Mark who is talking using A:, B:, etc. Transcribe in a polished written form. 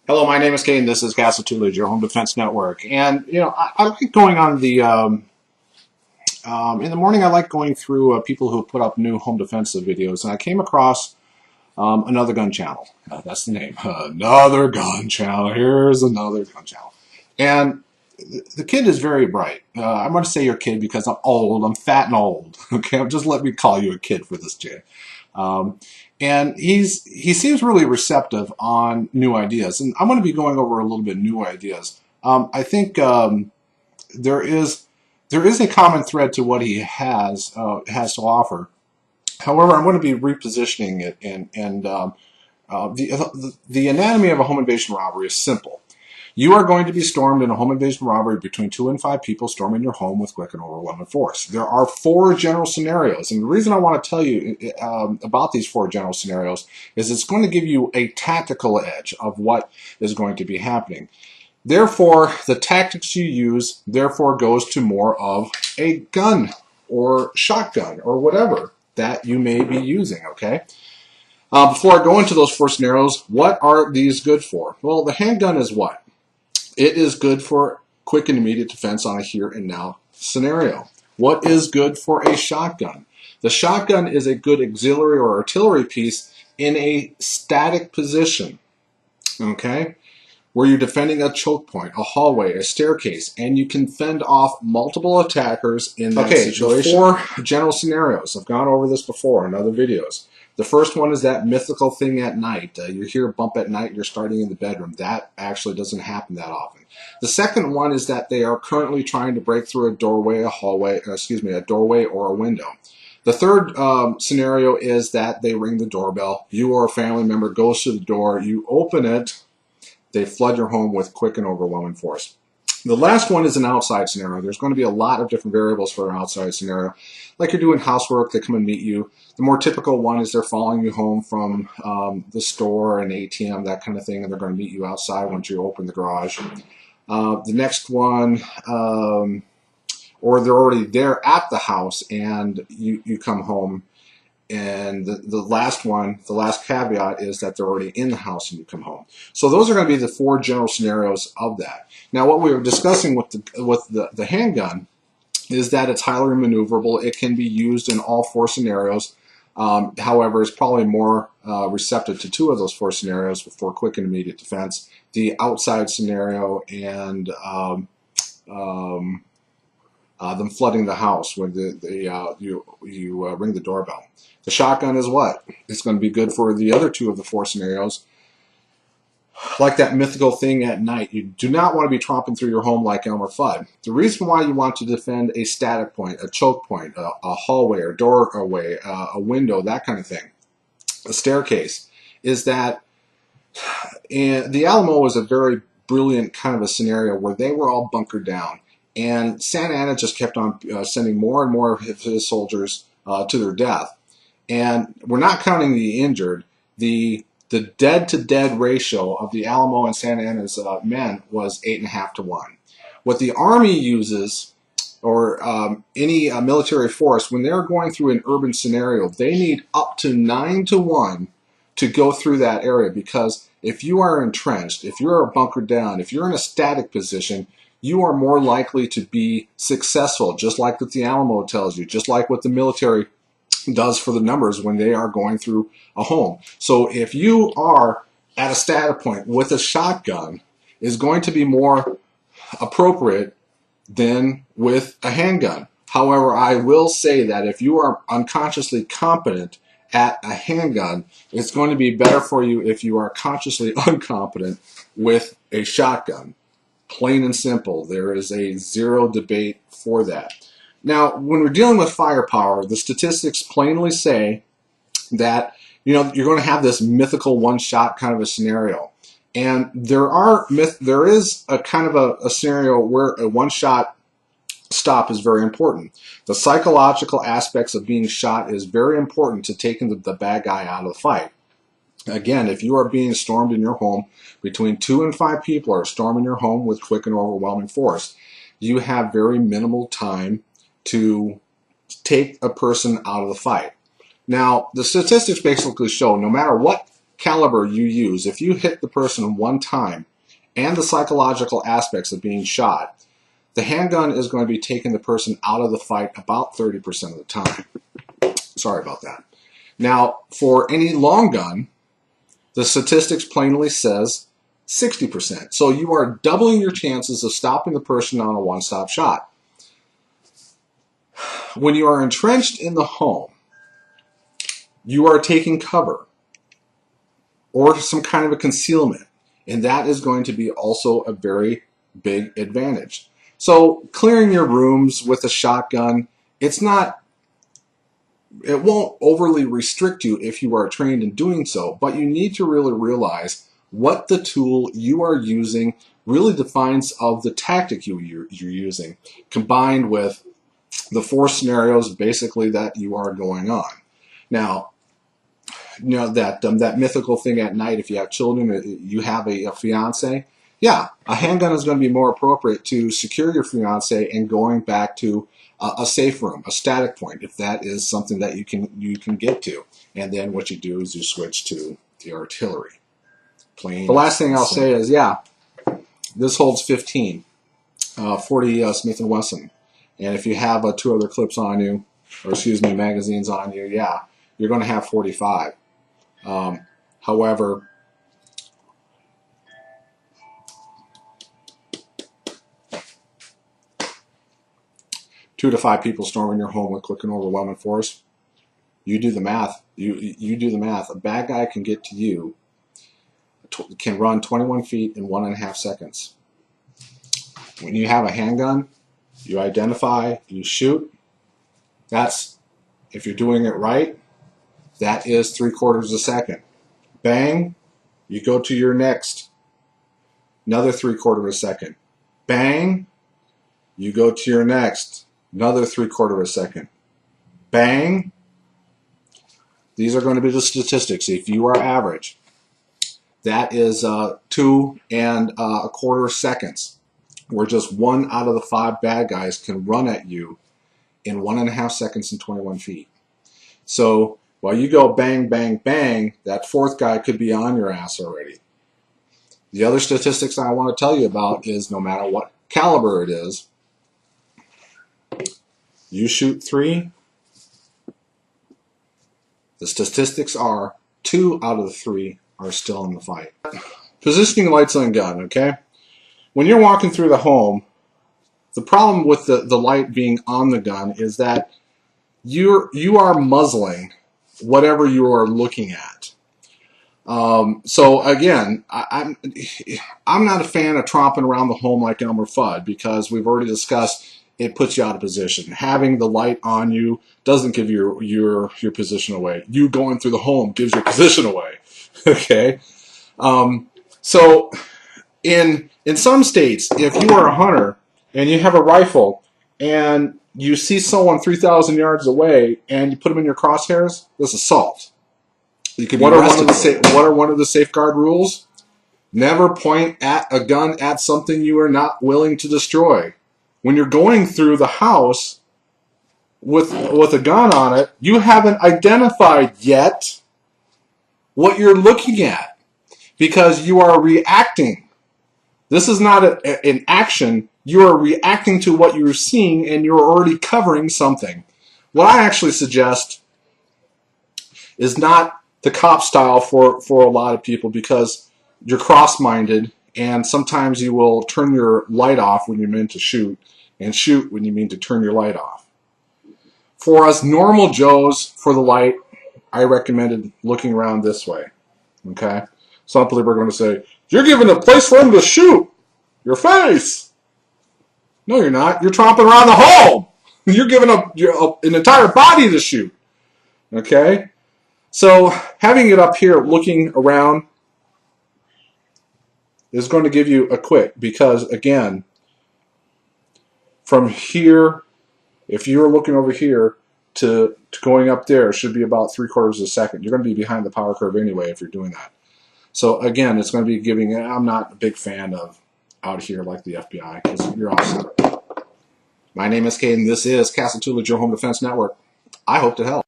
A: Hello, my name is Kate, and this is Castle Tutelage, your home defense network. And I like going on the in the morning. I like going through people who put up new home defensive videos, and I came across Another Gun Channel. That's the name. Another Gun Channel. Here's Another Gun Channel. And the kid is very bright. I'm going to say you're a kid because I'm old. I'm fat and old. Okay, just let me call you a kid for this, Jay. And he seems really receptive on new ideas, and I'm going to be going over a little bit new ideas. I think there is a common thread to what he has to offer. However, I'm going to be repositioning it, and the anatomy of a home invasion robbery is simple. You are going to be stormed in a home invasion robbery between 2 and 5 people storming your home with quick and overwhelming force. There are 4 general scenarios, and the reason I want to tell you about these 4 general scenarios is it's going to give you a tactical edge of what is going to be happening. Therefore, the tactics you use therefore goes to more of a gun or shotgun or whatever that you may be using, okay? Before I go into those 4 scenarios, what are these good for? Well, the handgun is what? It is good for quick and immediate defense on a here and now scenario. What is good for a shotgun? The shotgun is a good auxiliary or artillery piece in a static position, okay? Where you're defending a choke point, a hallway, a staircase, and you can fend off multiple attackers in that situation. The 4 general scenarios. I've gone over this before in other videos. The first one is that mythical thing at night. You hear a bump at night, you're starting in the bedroom. That actually doesn't happen that often. The second one is that they are currently trying to break through a doorway, a doorway or a window. The third scenario is that they ring the doorbell. You or a family member goes to the door, you open it, they flood your home with quick and overwhelming force. The last one is an outside scenario. There's going to be a lot of different variables for an outside scenario. Like you're doing housework, they come and meet you. The more typical one is they're following you home from the store, an ATM, that kind of thing, and they're going to meet you outside once you open the garage. The next one, or they're already there at the house and you come home. And the last one, the last caveat is that they're already in the house and you come home. So those are going to be the 4 general scenarios of that. Now, what we were discussing with the handgun is that it's highly maneuverable. It can be used in all 4 scenarios. However, it's probably more receptive to 2 of those 4 scenarios for quick and immediate defense. The outside scenario and them flooding the house when you ring the doorbell. The shotgun is what? It's going to be good for the other 2 of the 4 scenarios. Like that mythical thing at night, you do not want to be tromping through your home like Elmer Fudd. The reason why you want to defend a static point, a choke point, a hallway or doorway, a window, that kind of thing, a staircase, is that the Alamo was a very brilliant kind of a scenario where they were all bunkered down. And Santa Anna just kept on sending more and more of his soldiers to their death. And we're not counting the injured. The dead-to-dead ratio of the Alamo and Santa Anna's men was 8.5 to 1. What the Army uses, or any military force, when they're going through an urban scenario, they need up to 9 to 1 to go through that area. Because if you are entrenched, if you're bunkered down, if you're in a static position, you are more likely to be successful, just like what the Alamo tells you, just like what the military does for the numbers when they are going through a home. So if you are at a static point with a shotgun, is going to be more appropriate than with a handgun. However, I will say that if you are unconsciously competent at a handgun, it's going to be better for you if you are consciously incompetent with a shotgun. Plain and simple. There is a zero debate for that. Now, when we're dealing with firepower, the statistics plainly say that you're going to have this mythical one-shot kind of a scenario, and there is a kind of a scenario where a one-shot stop is very important. The psychological aspects of being shot is very important to taking the bad guy out of the fight. Again, if you are being stormed in your home, between 2 and 5 people are storming your home with quick and overwhelming force, you have very minimal time to take a person out of the fight. Now, the statistics basically show no matter what caliber you use, if you hit the person one time, and the psychological aspects of being shot, the handgun is going to be taking the person out of the fight about 30% of the time. Sorry about that. Now, for any long gun, the statistics plainly says 60%. So you are doubling your chances of stopping the person on a one-stop shot. When you are entrenched in the home, you are taking cover or some kind of a concealment, and that is going to be also a very big advantage. So clearing your rooms with a shotgun, it won't overly restrict you if you are trained in doing so, but you need to really realize what the tool you are using really defines of the tactic you're using, combined with the 4 scenarios basically that you are going on. Now, you know that mythical thing at night, if you have children, you have a fiance, yeah, a handgun is going to be more appropriate to secure your fiance and going back to a safe room, a static point, if that is something that you can get to. And then what you do is you switch to the artillery. Plain. The last thing I'll say is, yeah, this holds 15, 40 Smith & Wesson. And if you have 2 other clips on you, or excuse me, magazines on you, yeah, you're going to have 45. However, two to 5 people storming your home with quick and overwhelming force, you do the math. You do the math. A bad guy can get to you, can run 21 feet in 1.5 seconds. When you have a handgun, you identify, you shoot. That's, if you're doing it right, that is 3/4 a second. Bang, you go to your next. Another 3/4 a second. Bang, you go to your next. Another 3/4 a second. Bang. These are going to be the statistics. If you are average, that is 2 1/4 seconds, where just 1 out of the 5 bad guys can run at you in 1.5 seconds and 21 feet. So while you go bang, bang, bang, that 4th guy could be on your ass already. The other statistics I want to tell you about is no matter what caliber it is, you shoot 3, the statistics are 2 out of the 3 are still in the fight. Positioning lights on gun, okay? When you're walking through the home, the problem with the light being on the gun is that you are muzzling whatever you are looking at. So again, I'm not a fan of tromping around the home like Elmer Fudd, because we've already discussed it puts you out of position. Having the light on you doesn't give your position away. You going through the home gives your position away. Okay, so in some states, if you are a hunter and you have a rifle and you see someone 3,000 yards away and you put them in your crosshairs, that's assault. You could be arrested. What are one of the safeguard rules? Never point a gun at something you are not willing to destroy. When you're going through the house with a gun on it, you haven't identified yet what you're looking at, because you are reacting. This is not an action. You are reacting to what you're seeing, and you're already covering something. What I actually suggest is not the cop style for a lot of people, because you're cross-minded, and sometimes you will turn your light off when you're meant to shoot, and shoot when you mean to turn your light off. For us normal Joes, for the light, I recommended looking around this way. Okay? Some people are going to say, you're giving a place for him to shoot your face. No, you're not. You're tromping around the home. You're giving an entire body to shoot. Okay? So having it up here looking around is going to give you a quick, because again, from here, if you're looking over here to going up there, it should be about 3/4 a second. You're going to be behind the power curve anyway if you're doing that. So again, it's going to be giving, I'm not a big fan of out here like the FBI, because you're awesome. My name is Caden. This is Castle Tutelage, your home defense network. I hope to help.